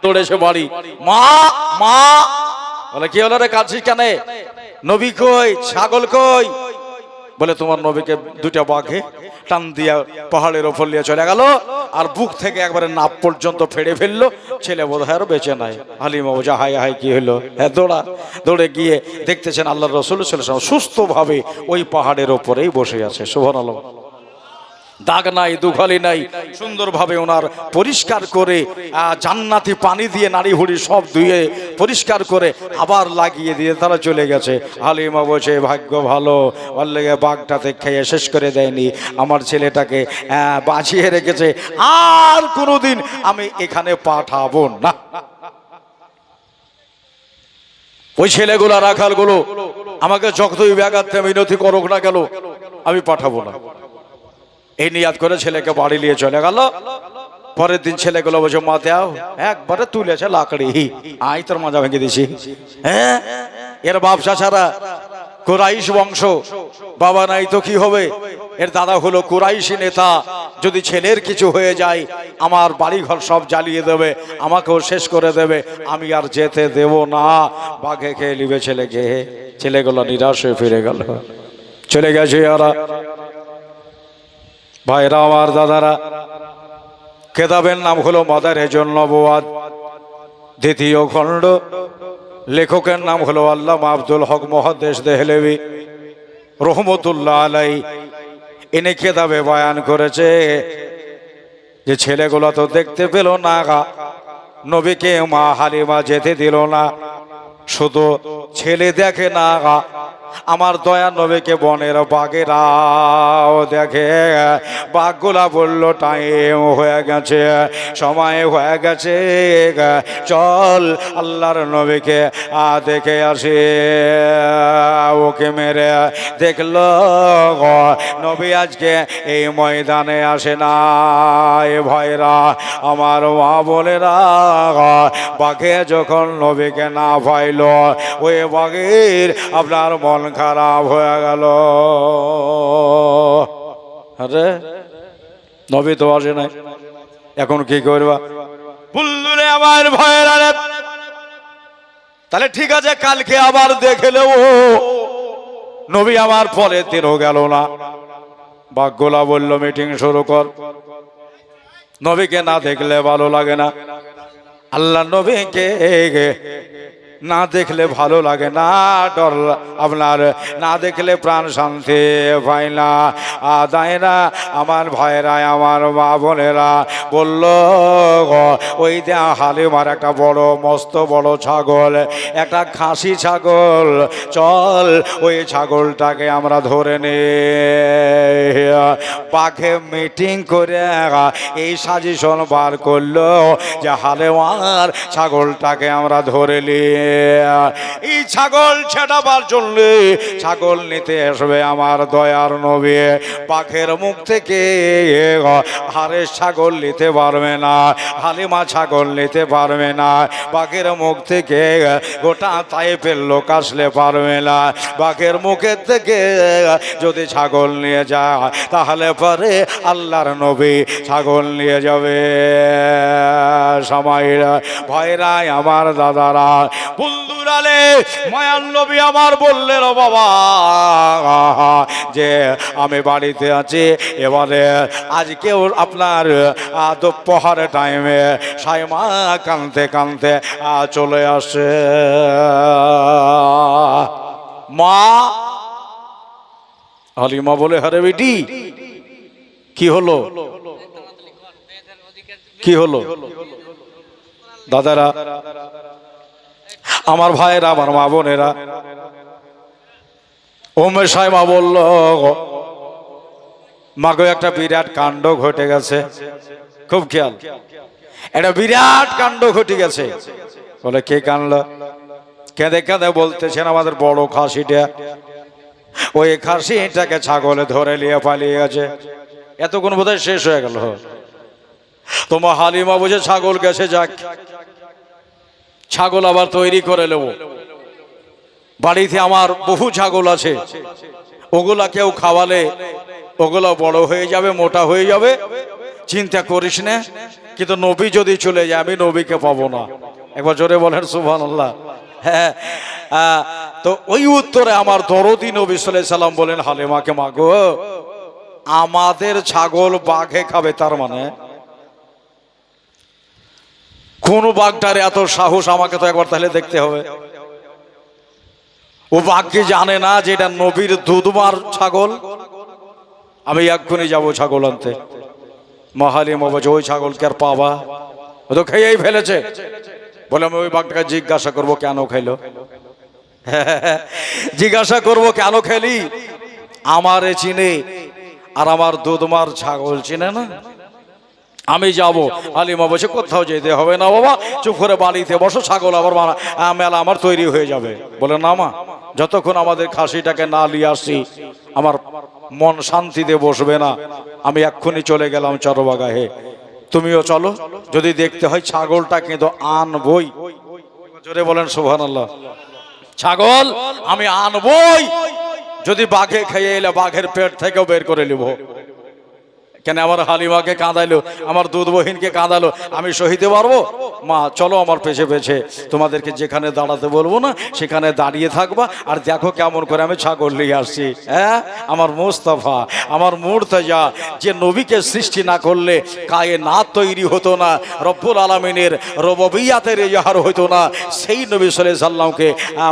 দৌড়েছে বাড়ি, মা মা। বলে কি হলো রে, কাঁদছিস কেন? নবী কই, ছাগল কই? বলে তোমার নবীকে দুটা বাঘে টান দিয়া পাহাড়ের ওপর নিয়ে চলে গেল, আর বুক থেকে একবারে নাপ পর্যন্ত ফেড়ে ফেললো। ছেলে বোধ হয় আর বেঁচে নাই। হালিমা বোঝা হাই হাই কি হলো? হ্যাঁ, দৌড়ে গিয়ে দেখতেছেন আল্লাহ রাসূল সাল্লাল্লাহু আলাইহি ওয়াসাল্লাম সুস্থভাবে ওই পাহাড়ের ওপরেই বসে আছে। সুবহানাল্লাহ। দাগ নাই, দুখালি নাই, সুন্দরভাবে ওনার পরিষ্কার করে জান্নাতি পানি দিয়ে নাড়ি হুড়ি সব ধুয়ে পরিষ্কার করে আবার লাগিয়ে দিয়ে তারা চলে গেছে। হালিমা বলছে ভাগ্য ভালো, আল্লাহ বাঘটাতে খেয়ে শেষ করে দেয়নি, আমার ছেলেটাকে বাঁচিয়ে রেখেছে, আর কোনোদিন আমি এখানে পাঠাবো না। ওই ছেলেগুলো রাখালগুলো আমাকে যতই ব্যাঘাতে মিনতি করুক না কেন, আমি পাঠাবো না। এই নিয়াত করে ছেলেকে বাড়ি নিয়ে চলে গেল। পরের দিন ছেলেগুলো বলছে মা দাও, একবারে তুলেছে লাকড়ি, আই তোর মাজা ভেঙে দিছি। হ্যাঁ, এর ব্যবসা ছাড়া কুরাইশ বংশ, বাবা নাই তো কি হবে? এর দাদা হলো কুরাইশি নেতা, যদি ছেলের কিছু হয়ে যায় আমার বাড়িঘর সব জ্বালিয়ে দেবে, আমাকেও শেষ করে দেবে, আমি আর যেতে দেব না। বাঘে খেয়ে নিবে ছেলেকে। ছেলেগুলো নিরাশ হয়ে ফিরে গেল, চলে গেছে। ওরা ভাইরা আমার, দাদারা, কেতাবের নাম হলো মাদারেজুন নবুওয়াত, দ্বিতীয় খণ্ড, লেখকের নাম হলো আল্লামা আব্দুল হক মুহাদ্দিস দেহলভী রহমতুল্লাহ আলাইহি। ইনি কেতাবে বয়ান করেছে যে ছেলেগুলো তো দেখতে পেল না, নবীকে মা হালিমা যেতে দিল না। শুধু ছেলে দেখে না, আমার দয়া নবীকে বনের বাঘেরাও দেখে। বাঘগুলা বলল টাইম হয়ে গেছে, সময় হয়ে গেছে, চল আল্লাহর নবীকে দেখে আসে। ওকে মেরে দেখলো নবী আজকে এই ময়দানে আসে না। এ ভাইরা আমার, মা বোনেরা, বাঘে যখন নবীকে না পাইল, ওই বাঘের আপনার মন খারাপ হয়ে গেল। আরে নবী তো আসে নাই, এখন কি করবা? বললে আমার ভয়েরা, তাহলে ঠিক আছে, কালকে আবার দেখে নেব। নবী আমার পরে দিনও গেল না। বাঘগুলা বলল মিটিং শুরু কর, নবীকে না দেখলে ভালো লাগে না। আল্লাহ নবীকে না দেখলে ভালো লাগে না, ডর আপনার না দেখলে প্রাণ শান্তি পায় না, আদায় না। আমার ভাইরা, আমার মা বোনেরা বলল, ওই দেয়া হালিমার একটা বড় মস্ত বড় ছাগল, একটা খাসি ছাগল, চল ওই ছাগলটাকে আমরা ধরে নে। বাঘে মিটিং করে এই সাজেশন বার করলো যে হালিমার ছাগলটাকে আমরা ধরে নিয়ে এই ছাগল ছেটাবার জন্য ছাগল নিতে আসবে আমার দয়ার নবী। বাঘের মুখ থেকে হারের ছাগল নিতে পারবে না, হালিমা ছাগল নিতে পারবে না, বাঘের মুখ থেকে গোটা তায়েফের লোক আসলে পারবে না। বাঘের মুখের থেকে যদি ছাগল নিয়ে যায় তাহলে পরে আল্লাহর নবী ছাগল নিয়ে যাবে। সময়রা ভয়রাই আমার দাদারা, বন্ধুরালে মায়ার নবী আমার বললেন, ও বাবা যে আমি বাড়িতে আছি, এবারে আজকেও আপনার দুপুর টাইমে সাইমা কানতে কানতে চলে আসে। মা হালিমা বলে, আরে বেটি কি হলো, কি হলো? দাদারা, আমার ভাইরা, আমার মা বোনেরা, ওমে সাইমা বলল, মাগো একটা বিরাট কাণ্ড ঘটে গেছে। খুব খেয়াল, একটা বিরাট কাণ্ড ঘটে গেছে। বলে কে কানলো? কেঁদে কেঁদে বলতেছেন আমাদের বড় খাসিটা, ওই খাসিটাকে ছাগলে ধরে নিয়ে পালিয়ে গেছে। এতক্ষণ বোধহয় শেষ হয়ে গেল। তোমার হালিমা বুঝে ছাগল গেছে, যাক ছাগল আবার তৈরি করে নেব। বাড়িতে আমার বহু ছাগল আছে, ওগুলা কেউ খাওয়ালে ওগুলা বড় হয়ে যাবে, মোটা হয়ে যাবে, চিন্তা করিস না, কিন্তু নবী যদি চলে যায় আমি নবীকে পাবো না। একবার জোরে বলেন সুবহানাল্লাহ। হ্যাঁ, তো ওই উত্তরে আমার দরদি নবী সাল্লাল্লাহু আলাইহি সাল্লাম বলেন হালিমাকে, মাগো আমাদের ছাগল বাঘে খাবে, তার মানে কোন বাঘটার এত সাহস আমাকে তো একবার তাহলে দেখতে হবে। ও বাঘ কি জানে না যে এটা নবীর দুধমার ছাগল? আমি এক্ষুনি যাবো ছাগল আনতে। হালিমা বলছে ওই ছাগলকে আর পাবা? ও তো খেয়েই ফেলেছে। বলে আমি ওই বাঘটাকে জিজ্ঞাসা করবো কেন খাইলো। জিজ্ঞাসা করবো কেন খেলি, আমারে চিনে আর আমার দুধমার ছাগল চিনে না। আমি যাব। হালিমা বসে কোথাও যেতে হবে না বাবা, চুপ করে বাড়িতে বসো, ছাগল আবার মেলা আমার তৈরি হয়ে যাবে। বলে না মা, যতক্ষণ আমাদের খাসিটাকে না নিয়ে আসি আমার মন শান্তিতে বসবে না। আমি এক্ষুনি চলে গেলাম চরবাগাহে, তুমিও চলো, যদি দেখতে হয় ছাগলটা কিন্তু আনবই। জোরে বলেন সুবহানাল্লাহ। ছাগল আমি আনবই, যদি বাঘে খেয়ে এলে বাঘের পেট থেকেও বের করে নিব। কেন আমার হালিমাকে কাঁদাইলো, আমার দুধ বহিনকে কাঁদালো, আমি সহিতে পারবো? মা চলো আমার পেছে পেছে, তোমাদেরকে যেখানে দাঁড়াতে বলবো না সেখানে দাঁড়িয়ে থাকবা, আর দেখো কেমন করে আমি ছাগল নিয়ে আসছি। হ্যাঁ, আমার মুস্তাফা, আমার মুর্তজা, যে নবীকে সৃষ্টি না করলে কায়নাত তৈরি হতো না, রব্বুল আলামিনের রুবুবিয়্যাতের ইজহার হতো না, সেই নবী সাল্লাল্লাহু আলাইহি সাল্লামকে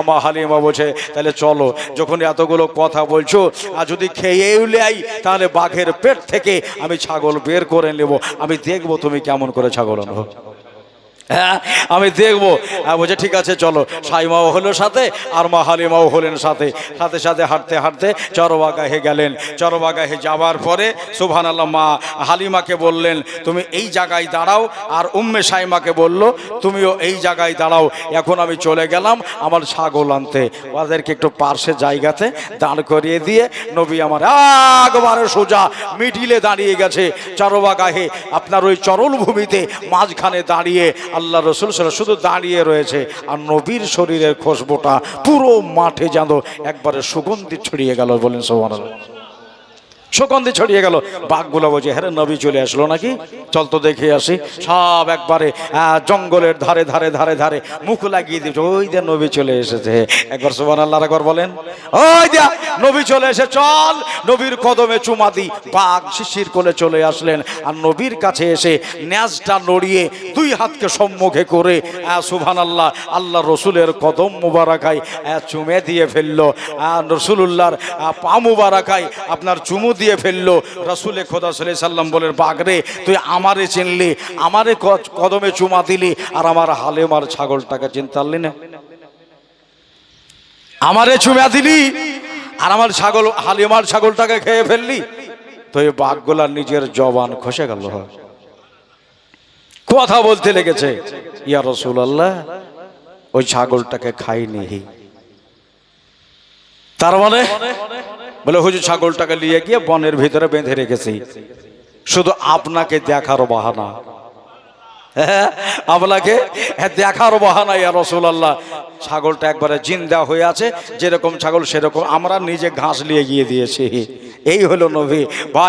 মা হালিমা বলছে তাহলে চলো, যখন এতগুলো কথা বলছো, আর যদি খেয়েও লাই তাহলে বাঘের পেট থেকে আমি ছাগল বের করে নেব, আমি দেখবো তুমি কেমন করে ছাগল আনো। হ্যাঁ, আমি দেখবো। বলছে ঠিক আছে চলো। সাইমাও হলো সাথে আর মা হালিমাও হলেন সাথে। সাথে সাথে হাঁটতে হাঁটতে চরবাগাহে গেলেন। চরবাগাহে যাওয়ার পরে সুবহানাল্লাহ, মা হালিমাকে বললেন তুমি এই জায়গায় দাঁড়াও, আর উম্মে সাইমাকে বলল তুমিও এই জায়গায় দাঁড়াও। এখন আমি চলে গেলাম আমার ছাগল আনতে। ওদেরকে একটু পার্শ্বে জায়গাতে দাঁড় করিয়ে দিয়ে নবী আমার একবারে সোজা মিডিলে দাঁড়িয়ে গেছে চরবাগাহে, আপনার ওই চরল ভূমিতে মাঝখানে দাঁড়িয়ে আল্লাহ রসুল শুধু দাঁড়িয়ে রয়েছে, আর নবীর শরীরের খুশবুটা পুরো মাঠে যেন একবারে সুগন্ধি ছড়িয়ে গেল। বলেন সুবহানাল্লাহ। সুগন্ধি ছড়িয়ে গেল। বাঘগুলো বলছে হ্যাঁ নবী চলে আসলো নাকি, চল তো দেখে আসি। সব একবারে জঙ্গলের ধারে ধারে ধারে ধারে মুখ লাগিয়ে দিচ্ছে, ওই যে নবী চলে এসেছে। একবার সুবহানাল্লাহ একবার বলেন, ওই যে নবী চলে এসে, চল নবীর কদমে চুমা দি। বাঘ শিশির কোলে চলে আসলেন, আর নবীর কাছে এসে ন্যাজটা নড়িয়ে দুই হাতকে সম্মুখে করে সুবহানাল্লাহ আল্লাহ রসুলের কদম মুবারাকায় চুমে দিয়ে ফেললো। রসুলুল্লাহর পা মুবারাকায় আপনার চুমু দিয়ে ফেললো। রাসূলে খোদা সাল্লাল্লাহু আলাইহি সাল্লাম বলেন বাঘ রে, তুই আমারে চিনলি, আমারে কদমে চুমা দিলি, আর আমার হালিমার ছাগলটাকে চিনতে পারলি না? আমারে চুমা দিলি আর আমার ছাগল হালিমার ছাগলটাকে খেয়ে ফেললি। তো এই বাঘগুলা নিজের জবান খসে গেল, কথা বলতে লেগেছে, ইয়া রাসূলুল্লাহ ওই ছাগলটাকে খাইনি। তার মানে বলে হুজুর ছাগলটাকে নিয়ে গিয়ে বনের ভিতরে বেঁধে রেখেছি, শুধু আপনাকে দেখার বাহানা। আপনাকে দেখার বাহানা ইয়া রাসূলুল্লাহ। ছাগলটা একবারে জিন্দা হয়ে আছে, যেরকম ছাগল সেরকম, আমরা নিজে ঘাস নিয়ে গিয়ে দিয়েছি। এই হলো নবী ভাই।